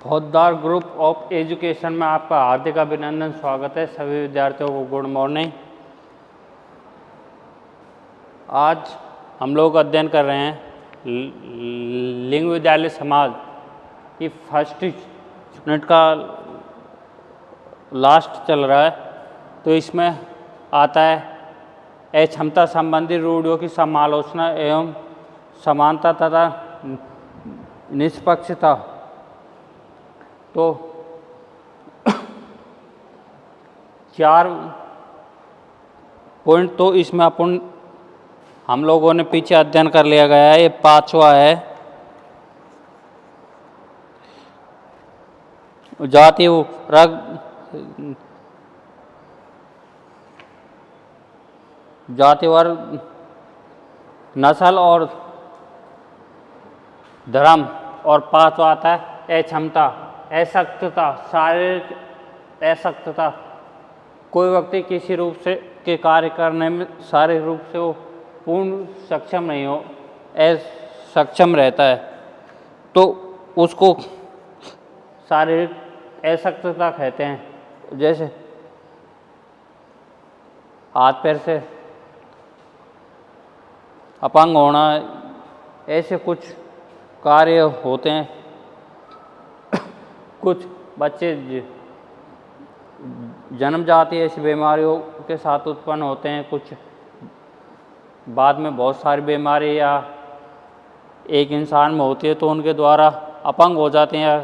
होद्दार group of education में आपका हार्दिक अभिनंदन, स्वागत है। सभी विद्यार्थियों को गुड मॉर्निंग। आज हम लोग अध्ययन कर रहे हैं लिंग विद्यालय समाज की फर्स्ट यूनिट का लास्ट चल रहा है। तो इसमें आता है अक्षमता संबंधी रूढ़ियों की समालोचना एवं समानता तथा निष्पक्षता। तो 4 पॉइंट तो इसमें हम लोगों ने पीछे अध्ययन कर लिया गया है। ये 5वां है, जाति वर्ग नस्ल और धर्म। और 5वां आता है अक्षमता, अशक्तता, शारीरिक अशक्तता। कोई व्यक्ति किसी रूप से के कार्य करने में शारीरिक रूप से वो पूर्ण सक्षम नहीं हो, असक्षम रहता है, तो उसको शारीरिक अशक्तता कहते हैं। जैसे हाथ पैर से अपंग होना, ऐसे कुछ कार्य होते हैं। कुछ बच्चे जन्मजात ऐसी बीमारियों के साथ उत्पन्न होते हैं, कुछ बाद में बहुत सारी बीमारी या एक इंसान में होती है तो उनके द्वारा अपंग हो जाते हैं या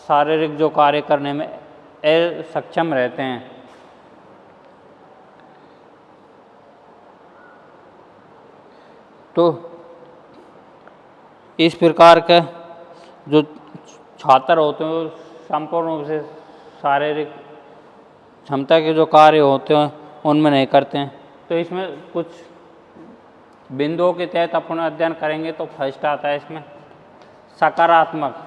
शारीरिक जो कार्य करने में असक्षम रहते हैं। तो इस प्रकार के जो छात्र होते हैं संपूर्ण रूप से शारीरिक क्षमता के जो कार्य होते हैं उनमें नहीं करते हैं। तो इसमें कुछ बिंदुओं के तहत अपन अध्ययन करेंगे। तो फर्स्ट आता है इसमें सकारात्मक।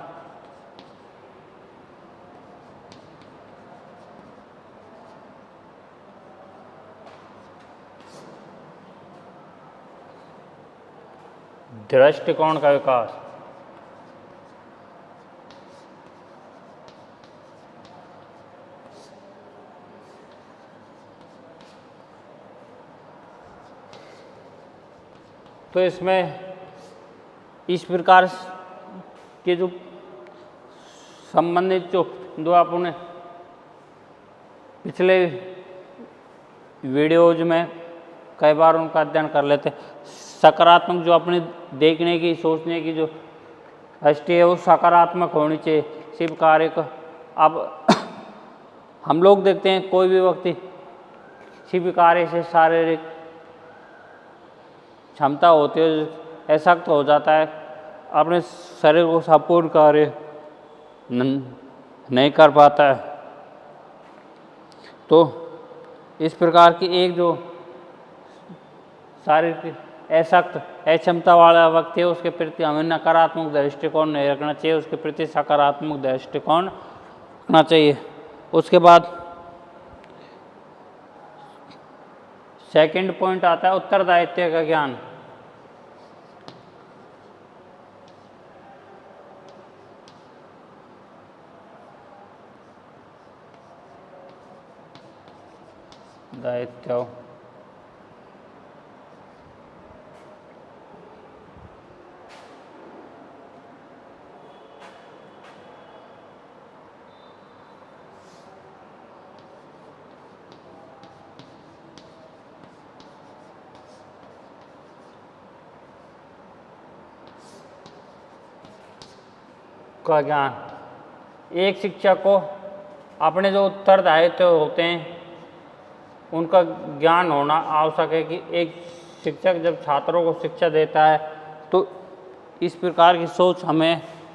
दृष्टिकोण का विकास। तो इसमें इस प्रकार के जो संबंधित जो आपने पिछले वीडियोज में कई बार उनका अध्ययन कर लेते हैं। सकारात्मक जो अपने देखने की, सोचने की जो दृष्टि है वो सकारात्मक होनी चाहिए सिर्फ कार्य को। अब हम लोग देखते हैं कोई भी व्यक्ति किसी भी कार्य से शारीरिक क्षमता होती है, अशक्त हो जाता है, अपने शरीर को संपूर्ण कार्य नहीं कर पाता है। तो इस प्रकार की एक जो शारीरिक अशक्त अक्षमता वाला व्यक्ति है उसके प्रति हमें नकारात्मक दृष्टिकोण नहीं रखना चाहिए, उसके प्रति सकारात्मक दृष्टिकोण रखना चाहिए। उसके बाद सेकंड पॉइंट आता है उत्तरदायित्व का ज्ञान। दायित्व का ज्ञान। एक शिक्षक को अपने जो उत्तरदायित्व होते हैं उनका ज्ञान होना आवश्यक है। कि एक शिक्षक जब छात्रों को शिक्षा देता है तो इस प्रकार की सोच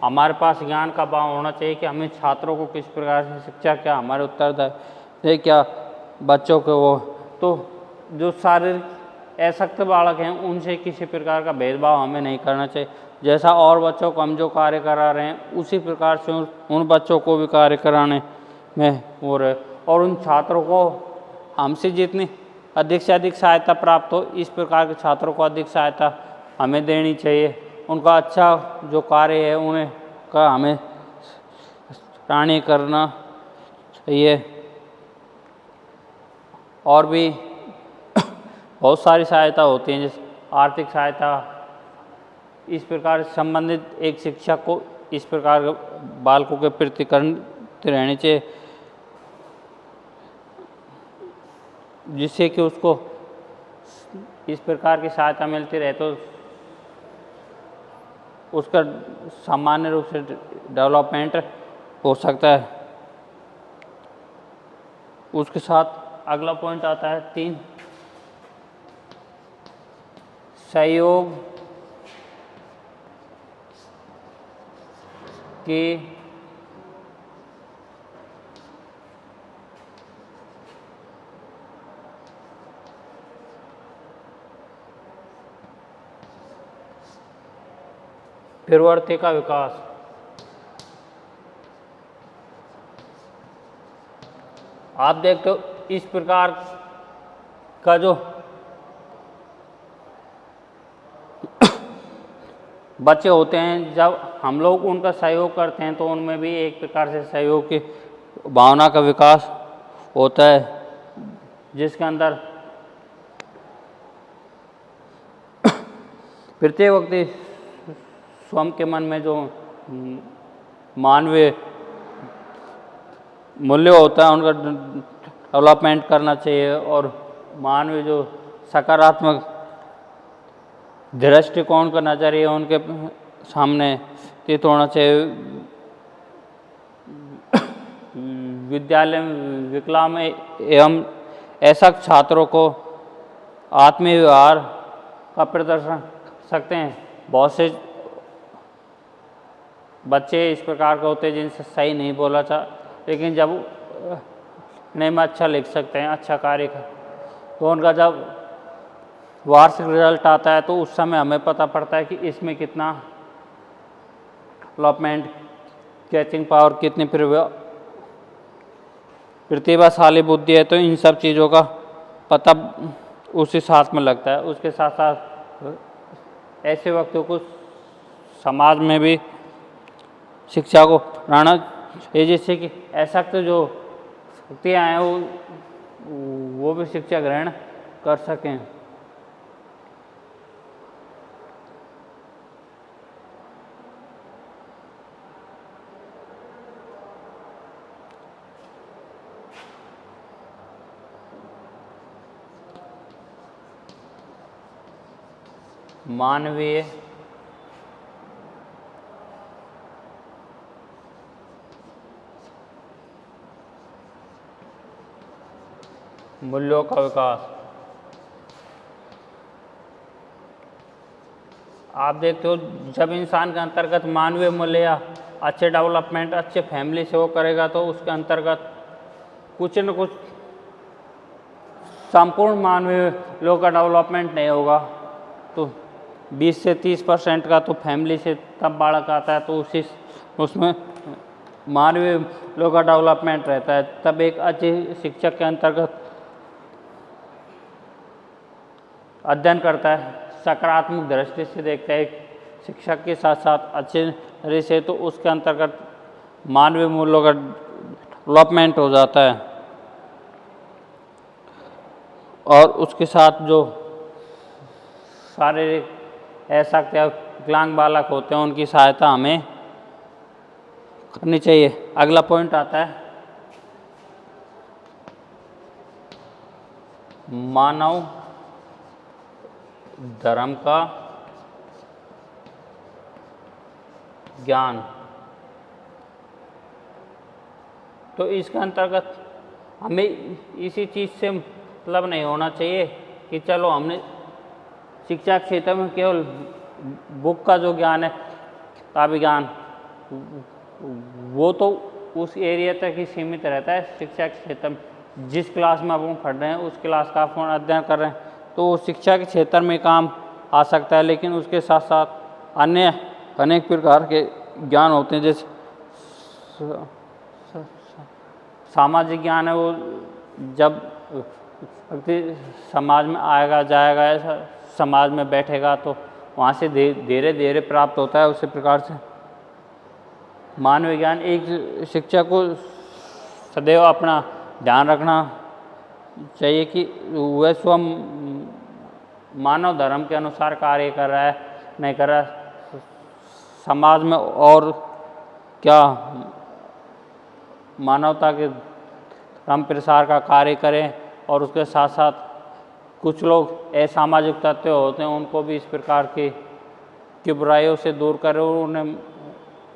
हमारे पास ज्ञान का भाव होना चाहिए कि हमें छात्रों को किस प्रकार से शिक्षा, क्या हमारे उत्तरदायित्व है, क्या बच्चों को वो। तो जो शारीरिक अशक्त बालक हैं उनसे किसी प्रकार का भेदभाव हमें नहीं करना चाहिए। जैसा और बच्चों को हम जो कार्य करा रहे हैं उसी प्रकार से उन बच्चों को भी कार्य कराने में हो रहे। और उन छात्रों को हमसे जितनी अधिक से अधिक सहायता प्राप्त हो, इस प्रकार के छात्रों को अधिक सहायता हमें देनी चाहिए। उनका अच्छा जो कार्य है उन्हें का हमें प्राणी करना चाहिए। और भी बहुत सारी सहायता होती हैं, जैसे आर्थिक सहायता। इस प्रकार से संबंधित एक शिक्षक को इस प्रकार बालकों के प्रति करते रहनी चाहिए, जिससे कि उसको इस प्रकार की सहायता मिलती रहे तो उसका सामान्य रूप से डेवलपमेंट हो सकता है। उसके साथ अगला पॉइंट आता है 3, सहयोग की प्रवृत्ति का विकास। आप देखते हो इस प्रकार का जो बच्चे होते हैं, जब हम लोग उनका सहयोग करते हैं तो उनमें भी एक प्रकार से सहयोग की भावना का विकास होता है, जिसके अंदर प्रत्येक व्यक्ति स्वयं के मन में जो मानवीय मूल्य होता है उनका डेवलपमेंट करना चाहिए, और मानवीय जो सकारात्मक दृष्टिकोण का नजरिया उनके सामने स्थित होना चाहिए। विद्यालय में विकलांग एवं ऐसा छात्रों को आत्मीय व्यवहार का प्रदर्शन सकते हैं। बहुत से बच्चे इस प्रकार के होते हैं जिनसे सही नहीं बोला था, लेकिन जब नहीं में अच्छा लिख सकते हैं, अच्छा कार्य कर, तो उनका जब वार्षिक रिजल्ट आता है तो उस समय हमें पता पड़ता है कि इसमें कितना डेवलपमेंट, कैचिंग पावर, कितनी प्रतिभाशाली बुद्धि है। तो इन सब चीज़ों का पता उसी साथ में लगता है। उसके साथ साथ ऐसे व्यक्तियों को समाज में भी शिक्षा को बढ़ाना चाहिए, जिससे कि ऐसा तो जो शक्तियाँ हैं वो भी शिक्षा ग्रहण कर सकें। मानवीय मूल्यों का विकास। आप देखते हो जब इंसान के अंतर्गत मानवीय मूल्य या अच्छे डेवलपमेंट, अच्छे फैमिली से वो करेगा तो उसके अंतर्गत कुछ न कुछ संपूर्ण मानवीय लोगों का डेवलपमेंट नहीं होगा। तो 20 से 30% का तो फैमिली से तब बालक आता है, तो उसमें मानवीय लोगों का डेवलपमेंट रहता है। तब एक अच्छे शिक्षक के अंतर्गत अध्ययन करता है, सकारात्मक दृष्टि से देखता है शिक्षक के साथ साथ अच्छे तरह से, तो उसके अंतर्गत मानवीय मूल्यों का डेवलपमेंट हो जाता है। और उसके साथ जो शारीरिक ऐसा क्या विकलांग बालक होते हैं उनकी सहायता हमें करनी चाहिए। अगला पॉइंट आता है मानव धर्म का ज्ञान। तो इसके अंतर्गत हमें इसी चीज़ से मतलब नहीं होना चाहिए कि चलो हमने शिक्षा क्षेत्र में केवल बुक का जो ज्ञान है, किताबी ज्ञान, वो तो उस एरिया तक ही सीमित रहता है। शिक्षा के क्षेत्र में जिस क्लास में अपन पढ़ रहे हैं उस क्लास का अपन अध्ययन कर रहे हैं तो वो शिक्षा के क्षेत्र में काम आ सकता है, लेकिन उसके साथ साथ अन्य अनेक प्रकार के ज्ञान होते हैं। जैसे सामाजिक ज्ञान है, वो जब व्यक्ति समाज में आएगा जाएगा, ऐसा समाज में बैठेगा तो वहाँ से धीरे धीरे प्राप्त होता है। उसी प्रकार से मानव विज्ञान एक शिक्षक को सदैव अपना ध्यान रखना चाहिए कि वह स्वयं मानव धर्म के अनुसार कार्य कर रहा है, नहीं कर रहा, समाज में और क्या मानवता के धर्म प्रसार का कार्य करें। और उसके साथ साथ कुछ लोग असामाजिक तत्व होते हैं, उनको भी इस प्रकार की बुराइयों से दूर करें, उन्हें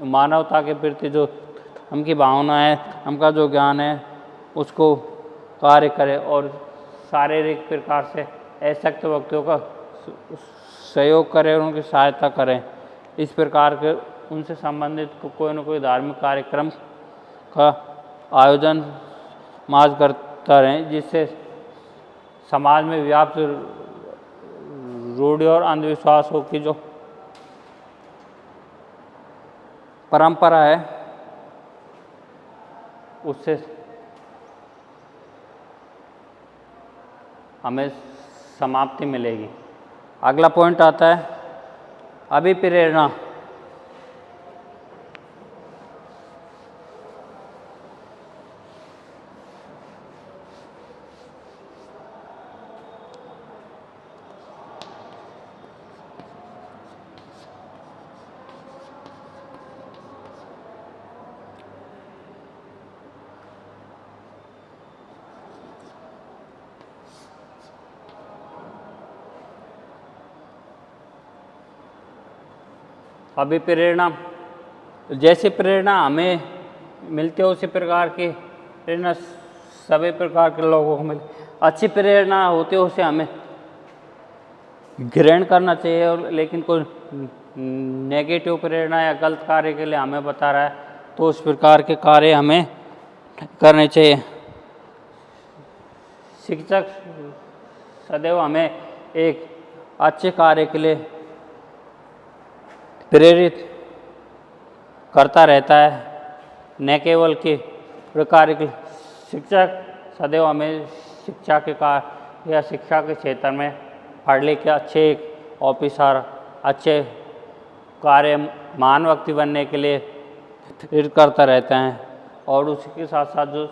मानवता के प्रति जो उनकी भावना है, उनका जो ज्ञान है, उसको कार्य करें और शारीरिक प्रकार से अशक्त व्यक्तियों का सहयोग करें और उनकी सहायता करें। इस प्रकार के उनसे संबंधित कोई न कोई धार्मिक कार्यक्रम का आयोजन समाज करता रहें, जिससे समाज में व्याप्त रूढ़ि और अंधविश्वासों की जो परंपरा है उससे हमें समाप्ति मिलेगी। अगला पॉइंट आता है अभिप्रेरणा। अभिप्रेरणा, जैसे प्रेरणा हमें मिलती है उसी प्रकार की प्रेरणा सभी प्रकार के लोगों को मिले। अच्छी प्रेरणा होती है उसे हमें ग्रहण करना चाहिए, और लेकिन कोई नेगेटिव प्रेरणा या गलत कार्य के लिए हमें बता रहा है तो उस प्रकार के कार्य हमें करने चाहिए। शिक्षक सदैव हमें एक अच्छे कार्य के लिए प्रेरित करता रहता है, न केवल कि प्रकार के शिक्षक सदैव हमें शिक्षा के कार्य या शिक्षा के क्षेत्र में पढ़ लिख के अच्छे ऑफिसर, अच्छे कार्य महान व्यक्ति बनने के लिए प्रेरित करता रहते हैं। और उसके साथ साथ जो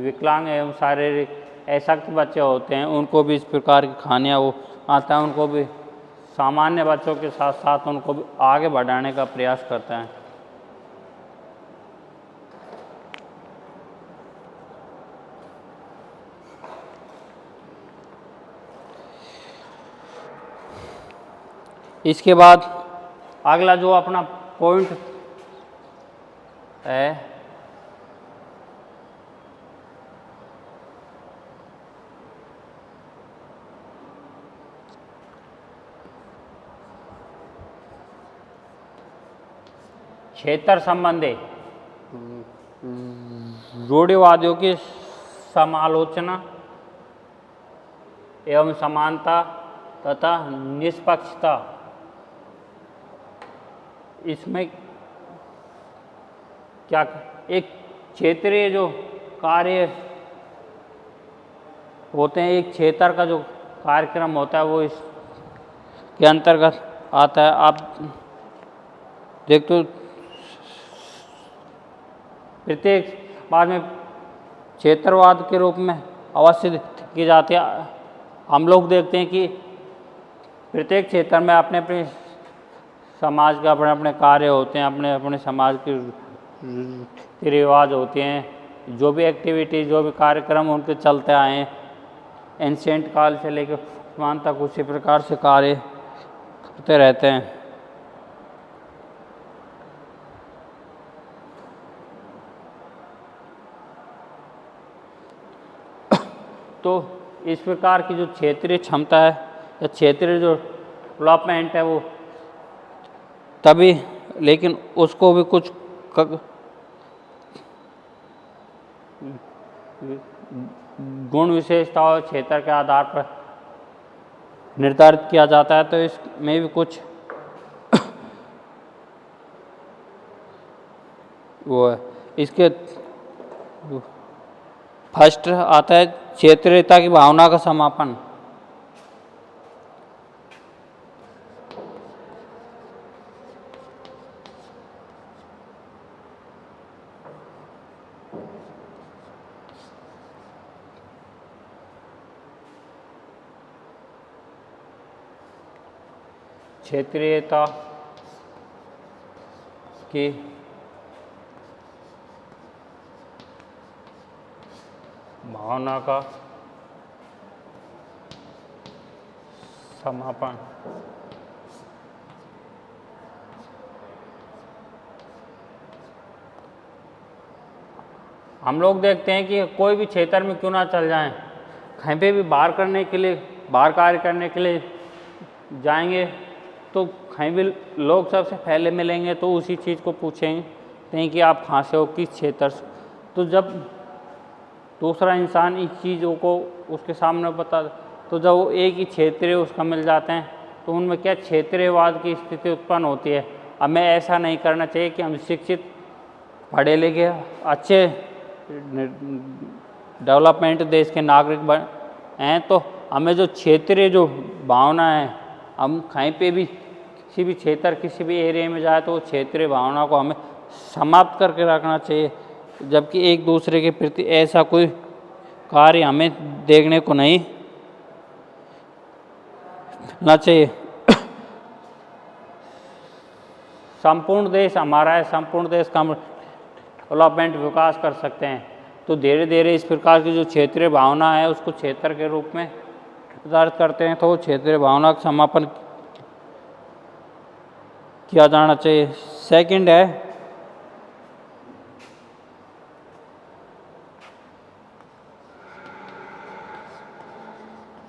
विकलांग एवं शारीरिक अशक्त बच्चे होते हैं उनको भी इस प्रकार की कहानियाँ वो आता है, उनको भी सामान्य बच्चों के साथ साथ उनको भी आगे बढ़ाने का प्रयास करते हैं। इसके बाद अगला जो अपना पॉइंट है क्षेत्र संबंधी रूढ़िवादियों की समालोचना एवं समानता तथा निष्पक्षता। इसमें क्या एक क्षेत्रीय जो कार्य होते हैं, एक क्षेत्र का जो कार्यक्रम होता है वो इसके अंतर्गत आता है। आप देखते हो प्रत्येक बाद में क्षेत्रवाद के रूप में अवश्य की जाती है। हम लोग देखते हैं कि प्रत्येक क्षेत्र में अपने अपने समाज का अपने अपने कार्य होते हैं, अपने अपने समाज के रीति रिवाज होते हैं, जो भी एक्टिविटी जो भी कार्यक्रम उनके चलते आए हैं एंशिएंट काल से लेकर वर्तमान तक उसी प्रकार से कार्य करते रहते हैं। तो इस प्रकार की जो क्षेत्रीय क्षमता है या क्षेत्रीय जो डेवलपमेंट है वो तभी, लेकिन उसको भी कुछ गुण विशेषताओं क्षेत्र के आधार पर निर्धारित किया जाता है। तो इसमें भी कुछ वो है। इसके फर्स्ट आता है क्षेत्रीयता की भावना का समापन। क्षेत्रीयता की भावना का समापन। हम लोग देखते हैं कि कोई भी क्षेत्र में क्यों ना चल जाएं, कहीं पे भी बाहर कार्य करने के लिए जाएंगे तो कहीं भी लोग सबसे पहले मिलेंगे तो उसी चीज़ को पूछेंगे कि आप कहाँ से हो, किस क्षेत्र से। तो जब दूसरा इंसान इस चीज़ों को उसके सामने बता, तो जब वो एक ही क्षेत्र उसका मिल जाते हैं तो उनमें क्या क्षेत्रीयवाद की स्थिति उत्पन्न होती है। हमें ऐसा नहीं करना चाहिए कि हम शिक्षित, पढ़े लिखे, अच्छे डेवलपमेंट देश के नागरिक हैं तो हमें जो क्षेत्रीय जो भावना है, हम कहीं पे भी किसी भी क्षेत्र किसी भी एरिया में जाए तो वो क्षेत्रीय भावना को हमें समाप्त करके रखना चाहिए, जबकि एक दूसरे के प्रति ऐसा कोई कार्य हमें देखने को नहीं ना चाहिए। संपूर्ण देश हमारा है, संपूर्ण देश का डेवलपमेंट विकास कर सकते हैं तो धीरे धीरे इस प्रकार की जो क्षेत्रीय भावना है उसको क्षेत्र के रूप में दर्ज करते हैं तो क्षेत्रीय भावना का समापन किया जाना चाहिए। सेकंड है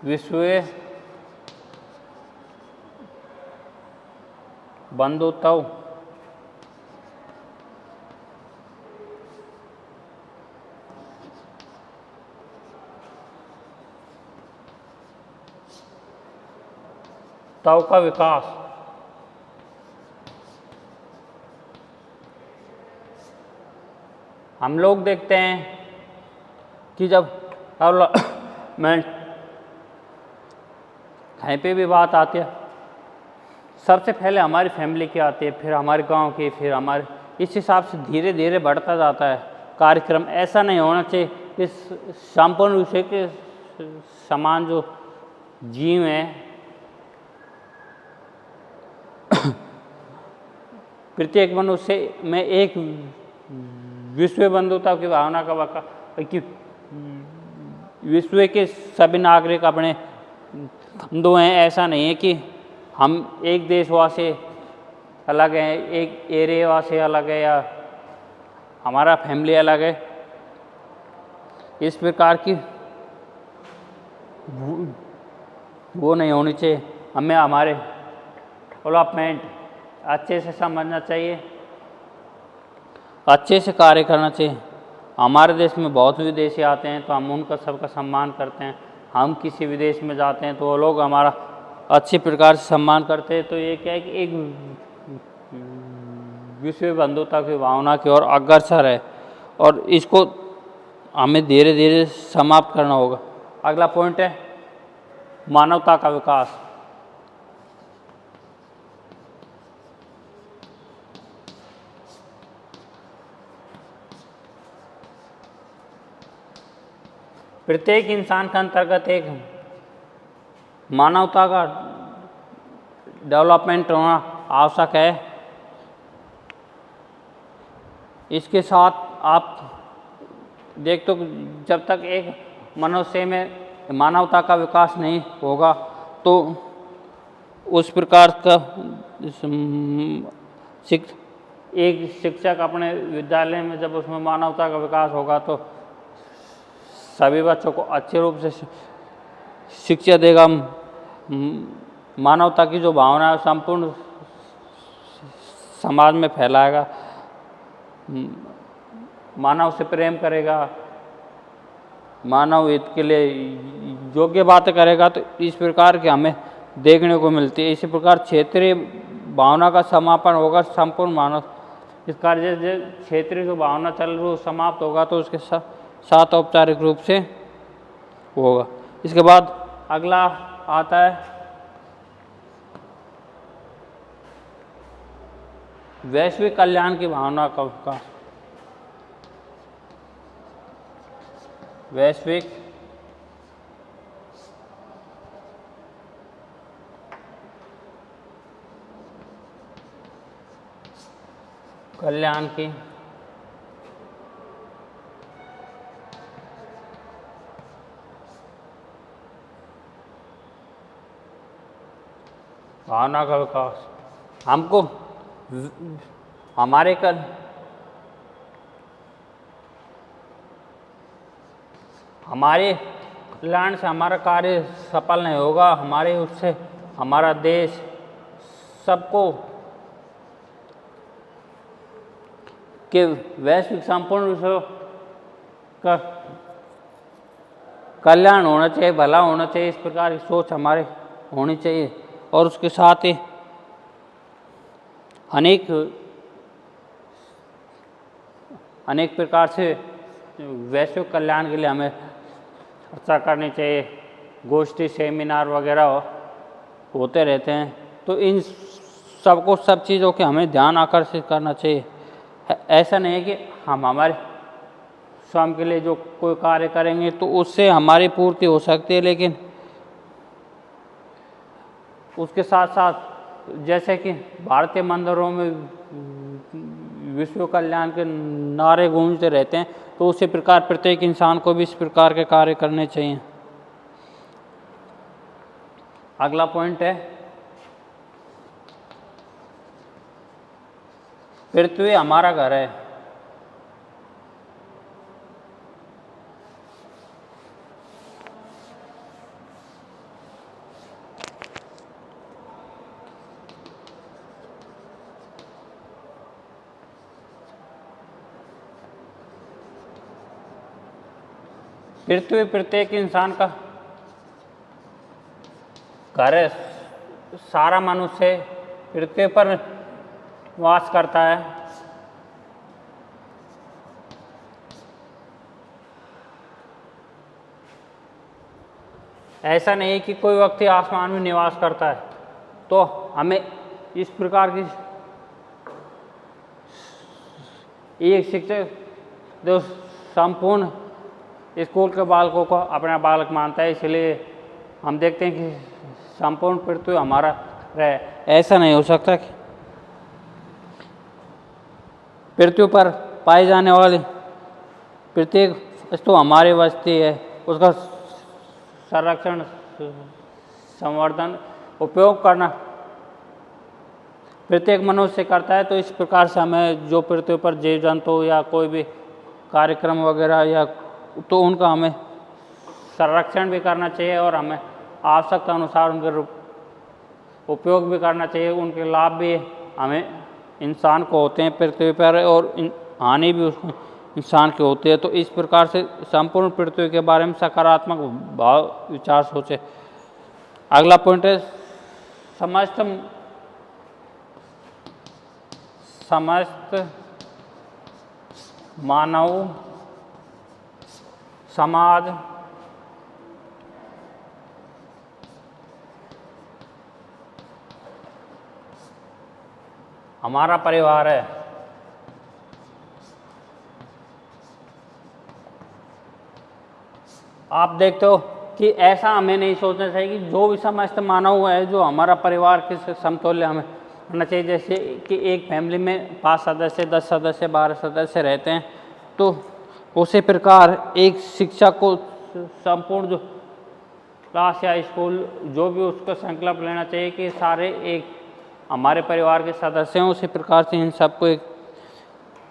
विश्वीय बंधुत्व का विकास। हम लोग देखते हैं कि जब डेवलपमेंट कहीं पे भी बात आती है सबसे पहले हमारी फैमिली की आती है, फिर हमारे गांव की, फिर हमारे, इस हिसाब से धीरे धीरे बढ़ता जाता है कार्यक्रम। ऐसा नहीं होना चाहिए इस संपूर्ण विषय के समान जो जीव हैं प्रत्येक मनुष्य में एक विश्व बंधुता की भावना का वाका कि विश्व के सभी नागरिक अपने बंधु हैं। ऐसा नहीं है कि हम एक देशवासी अलग है, एक एरियावासी अलग है या हमारा फैमिली अलग है। इस प्रकार की वो नहीं होनी चाहिए। हमें हमारे डेवलपमेंट अच्छे से समझना चाहिए, अच्छे से कार्य करना चाहिए। हमारे देश में बहुत विदेशी आते हैं तो हम उनका सबका सम्मान करते हैं। हम किसी विदेश में जाते हैं तो वो लोग हमारा अच्छी प्रकार से सम्मान करते हैं। तो ये क्या है कि एक विश्व बंधुता की भावना की ओर अग्रसर है और इसको हमें धीरे धीरे समाप्त करना होगा। अगला पॉइंट है मानवता का विकास। प्रत्येक इंसान के अंतर्गत एक मानवता का डेवलपमेंट होना आवश्यक है। इसके साथ आप देख तो जब तक एक मनुष्य में मानवता का विकास नहीं होगा तो उस प्रकार का एक शिक्षक अपने विद्यालय में जब उसमें मानवता का विकास होगा तो सभी बच्चों को अच्छे रूप से शिक्षा देगा। मानवता की जो भावना है संपूर्ण समाज में फैलाएगा, मानव से प्रेम करेगा, मानव हित के लिए योग्य बातें करेगा। तो इस प्रकार के हमें देखने को मिलती है। इसी प्रकार क्षेत्रीय भावना का समापन होगा संपूर्ण मानव। इस कार्य क्षेत्रीय जो भावना चल रही है समाप्त होगा तो उसके साथ औपचारिक रूप से होगा। इसके बाद अगला आता है वैश्विक कल्याण की भावना का विकास। वैश्विक कल्याण की भावना का विकास। हमको हमारे हमारे कल्याण से हमारा कार्य सफल नहीं होगा, हमारे उससे हमारा देश सबको के वैश्विक संपूर्ण विश्व का कल्याण होना चाहिए, भला होना चाहिए, इस प्रकार की सोच हमारे होनी चाहिए। और उसके साथ ही अनेक प्रकार से वैश्विक कल्याण के लिए हमें चर्चा करनी चाहिए, गोष्ठी सेमिनार वगैरह होते रहते हैं। तो इन सब चीज़ों के हमें ध्यान आकर्षित करना चाहिए। ऐसा नहीं है कि हम हमारे स्वयं के लिए जो कोई कार्य करेंगे तो उससे हमारी पूर्ति हो सकती है, लेकिन उसके साथ साथ जैसे कि भारतीय मंदिरों में विश्व कल्याण के नारे गूंजते रहते हैं, तो उसी प्रकार प्रत्येक इंसान को भी इस प्रकार के कार्य करने चाहिए। अगला पॉइंट है, पृथ्वी हमारा घर है। पृथ्वी प्रत्येक इंसान का घर है। सारा मनुष्य पृथ्वी पर वास करता है। ऐसा नहीं है कि कोई व्यक्ति आसमान में निवास करता है। तो हमें इस प्रकार की एक शिक्षक जो संपूर्ण स्कूल के बालकों को अपना बालक मानता है, इसलिए हम देखते हैं कि संपूर्ण पृथ्वी हमारा रहे। ऐसा नहीं हो सकता कि पृथ्वी पर पाई जाने वाली प्रत्येक वस्तु हमारी वस्ती है, उसका संरक्षण, संवर्धन, उपयोग करना प्रत्येक मनुष्य करता है। तो इस प्रकार से हमें जो पृथ्वी पर जीव जंतु या कोई भी कार्यक्रम वगैरह या तो उनका हमें संरक्षण भी करना चाहिए और हमें आवश्यकता अनुसार उनके उपयोग भी करना चाहिए। उनके लाभ भी हमें इंसान को होते हैं पृथ्वी पर, और हानि भी उसको इंसान की होती है। तो इस प्रकार से संपूर्ण पृथ्वी के बारे में सकारात्मक भाव विचार सोचे। अगला पॉइंट है, समस्त मानव समाज हमारा परिवार है। आप देखते हो कि ऐसा हमें नहीं सोचना चाहिए कि जो भी समस्त मानव है जो हमारा परिवार के समतुल्य हमें होना चाहिए। जैसे कि एक फैमिली में 5 सदस्य, 10 सदस्य, 12 सदस्य रहते हैं, तो उसी प्रकार एक शिक्षक को संपूर्ण जो क्लास या स्कूल जो भी उसका संकल्प लेना चाहिए कि सारे एक हमारे परिवार के सदस्य हैं। उसी प्रकार से इन सबको एक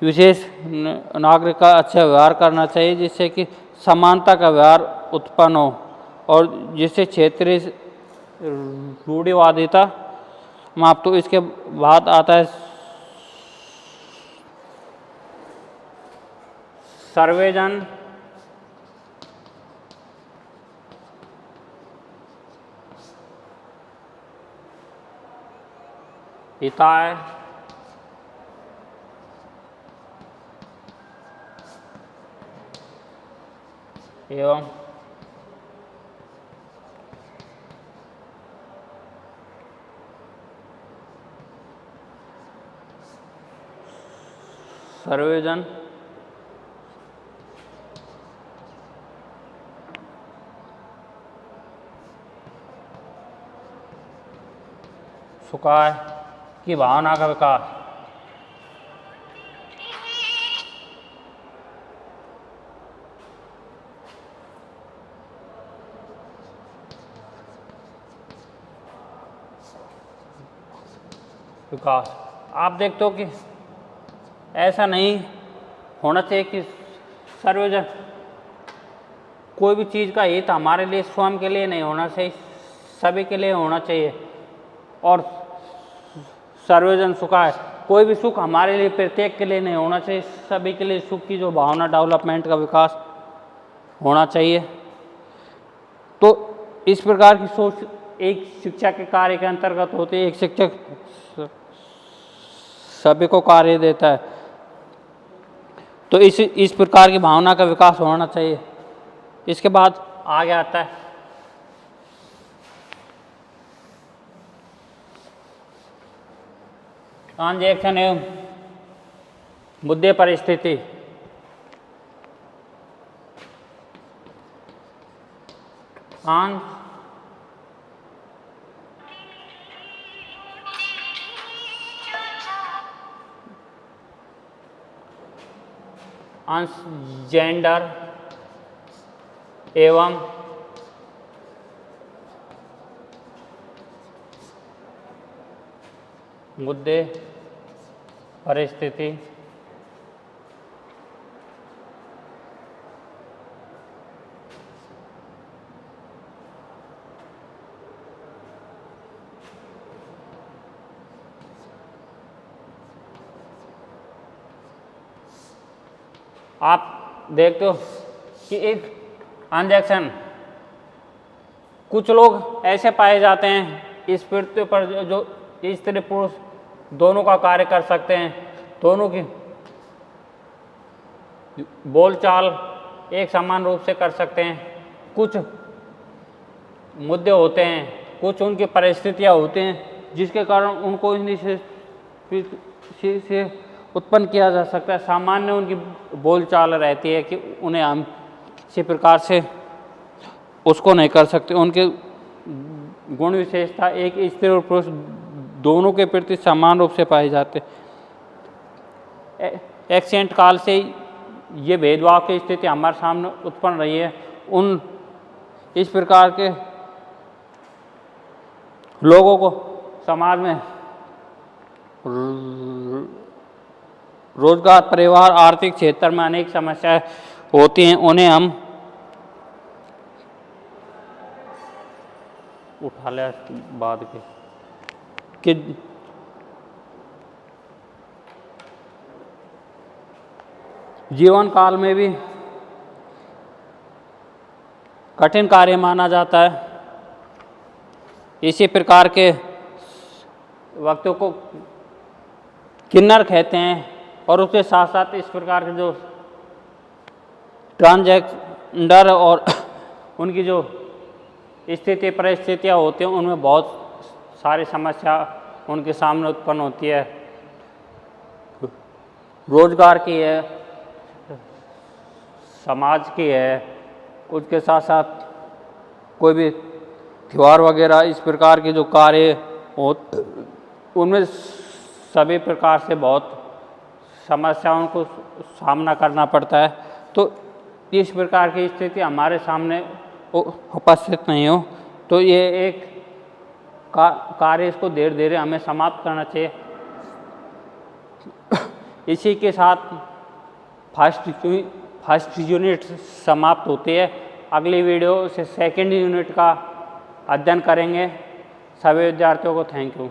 विशेष नागरिक का अच्छा व्यवहार करना चाहिए, जिससे कि समानता का व्यवहार उत्पन्न हो और जिससे क्षेत्रीय रूढ़िवादिता समाप्त हो। इसके बाद आता है सर्वे जन हिताय एवं सर्वे जन सुखाय की भावना का विकास। विकास। आप देखते हो कि ऐसा नहीं होना चाहिए कि सर्वजन कोई भी चीज़ का हित हमारे लिए स्वयं के लिए नहीं होना चाहिए, सभी के लिए होना चाहिए। और सर्वजन सुखाय, कोई भी सुख हमारे लिए प्रत्येक के लिए नहीं होना चाहिए, सभी के लिए सुख की जो भावना, डेवलपमेंट का विकास होना चाहिए। तो इस प्रकार की सोच एक शिक्षा के कार्य के अंतर्गत होती है। एक शिक्षक सभी को कार्य देता है, तो इस प्रकार की भावना का विकास होना चाहिए। इसके बाद आगे आता है ट्रांजैक्शन एवं मुद्दे परिस्थिति। जेंडर एवं मुद्दे परिस्थिति। आप देखते हो कि एक ट्रांजैक्शन, कुछ लोग ऐसे पाए जाते हैं इस पृथ्वी पर जो स्त्री पुरुष दोनों का कार्य कर सकते हैं, दोनों की बोलचाल एक समान रूप से कर सकते हैं। कुछ मुद्दे होते हैं, कुछ उनकी परिस्थितियां होती हैं जिसके कारण उनको इन्हीं से उत्पन्न किया जा सकता है। सामान्य उनकी बोलचाल रहती है कि उन्हें हम किसी प्रकार से उसको नहीं कर सकते। उनके गुण विशेषता एक स्त्री और पुरुष दोनों के प्रति समान रूप से पाए जाते। एक्सेंट काल से ये भेदभाव की स्थिति हमारे सामने उत्पन्न रही है। उन इस प्रकार के लोगों को समाज में रोजगार, परिवार, आर्थिक क्षेत्र में अनेक समस्याएं होती हैं। उन्हें हम उठा ले बाद के जीवन काल में भी कठिन कार्य माना जाता है। इसी प्रकार के वक्तों को किन्नर कहते हैं। और उसके साथ साथ इस प्रकार के जो ट्रांसजेंडर और उनकी जो स्थिति परिस्थितियाँ होती हैं उनमें बहुत सारी समस्या उनके सामने उत्पन्न होती है। रोजगार की है, समाज की है, उसके साथ साथ कोई भी त्यौहार वगैरह इस प्रकार के जो कार्य हो उनमें सभी प्रकार से बहुत समस्याओं को सामना करना पड़ता है। तो इस प्रकार की स्थिति हमारे सामने उपस्थित नहीं हो तो ये एक कार्य इसको धीरे धीरे हमें समाप्त करना चाहिए। इसी के साथ फर्स्ट यूनिट समाप्त होती है। अगली वीडियो से सेकंड यूनिट का अध्ययन करेंगे। सभी विद्यार्थियों को थैंक यू।